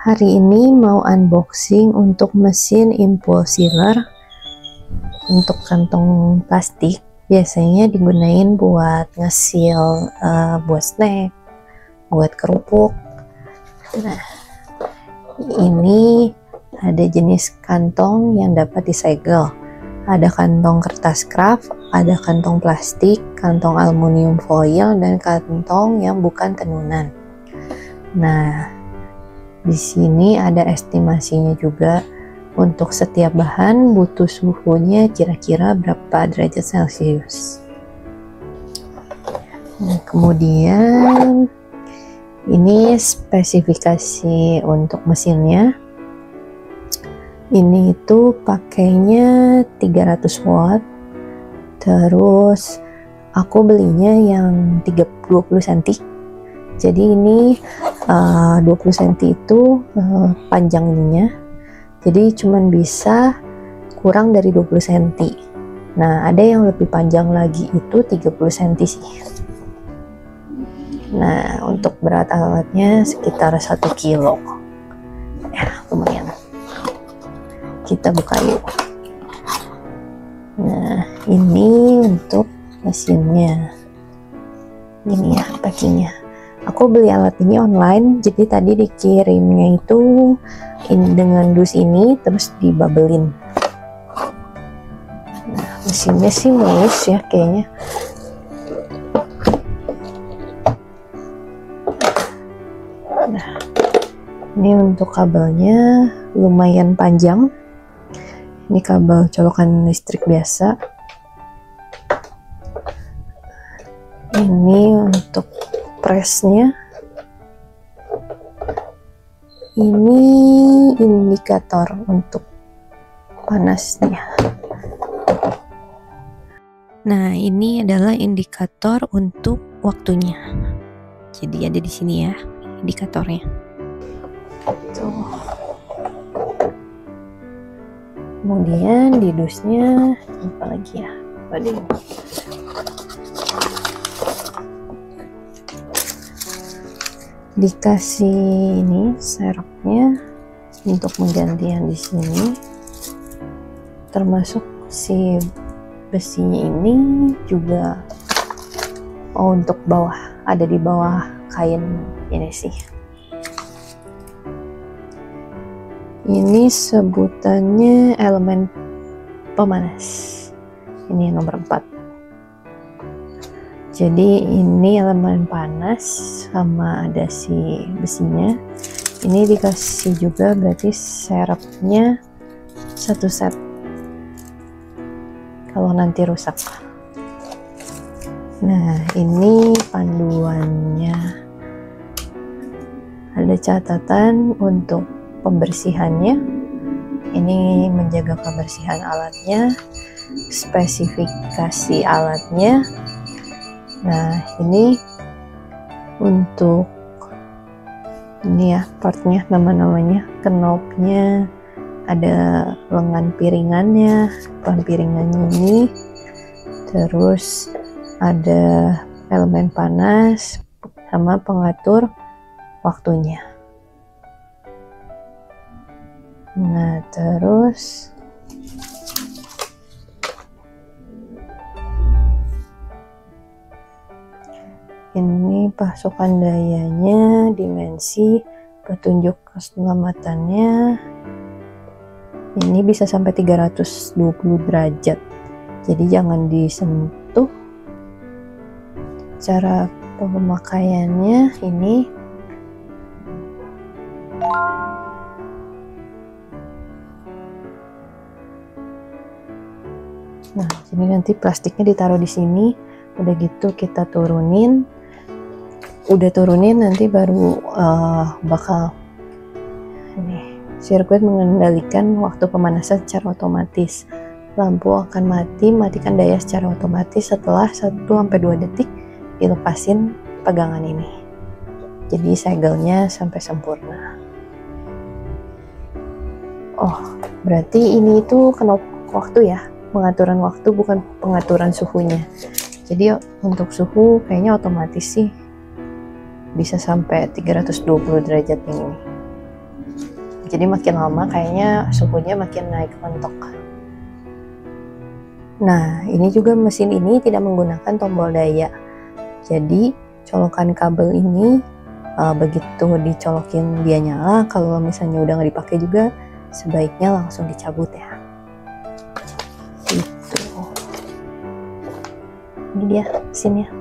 Hari ini mau unboxing untuk mesin impulse sealer untuk kantong plastik. Biasanya digunain buat ngesil buat snack, buat kerupuk. Nah, ini ada jenis kantong yang dapat disegel. Ada kantong kertas kraft, ada kantong plastik, kantong aluminium foil, dan kantong yang bukan tenunan. Nah, di sini ada estimasinya juga. Untuk setiap bahan butuh suhunya kira-kira berapa derajat Celcius. Nah, kemudian ini spesifikasi untuk mesinnya. Ini itu pakainya 300 watt. Terus aku belinya yang 20 cm. Jadi ini 20 cm itu panjang ininya. Jadi cuman bisa kurang dari 20 cm. Nah, ada yang lebih panjang lagi itu 30 cm sih. Nah, untuk berat alatnya sekitar 1 kilo. Ya, lumayan. Kita buka yuk. Nah, ini untuk mesinnya. Ini ya packingnya. Aku beli alat ini online, jadi tadi dikirimnya itu dengan dus ini, terus dibabelin. Nah, mesinnya sih mulus ya kayaknya. Nah, ini untuk kabelnya lumayan panjang. Ini kabel colokan listrik biasa. Ini untuk presnya. Ini indikator untuk panasnya. Nah, ini adalah indikator untuk waktunya. Jadi ada di sini ya indikatornya. Tuh. Kemudian di dusnya apa lagi ya? Waduh. Dikasih ini serepnya untuk mengganti yang di sini, termasuk si besinya ini juga untuk bawah, ada di bawah kain ini sih. Ini sebutannya elemen pemanas. Ini nomor 4. Jadi ini elemen panas sama ada si besinya. Ini dikasih juga berarti serepnya 1 set. Kalau nanti rusak. Nah, ini panduannya. Ada catatan untuk pembersihannya. Ini menjaga kebersihan alatnya, spesifikasi alatnya. Nah, ini untuk ini ya partnya, nama-namanya, knopnya, ada lengan piringannya, ini, terus ada elemen panas sama pengatur waktunya. Nah, terus ini pasukan dayanya, dimensi, petunjuk keselamatannya. Ini bisa sampai 320 derajat. Jadi jangan disentuh. Cara pemakaiannya ini. Nah, jadi nanti plastiknya ditaruh di sini. Udah gitu kita turunin. Udah turunin nanti baru bakal ini sirkuit mengendalikan waktu pemanasan secara otomatis. Lampu akan matikan daya secara otomatis setelah 1-2 detik dilepasin pegangan ini. Jadi segelnya sampai sempurna. Oh, berarti ini itu knop waktu ya, pengaturan waktu bukan pengaturan suhunya. Jadi untuk suhu kayaknya otomatis sih bisa sampai 320 derajat ini. jadi makin lama kayaknya suhunya makin naik mentok. Nah, ini juga mesin ini tidak menggunakan tombol daya, jadi colokan kabel ini begitu dicolokin dia nyala. Kalau misalnya udah nggak dipakai juga sebaiknya langsung dicabut ya. Gitu. Ini dia mesinnya.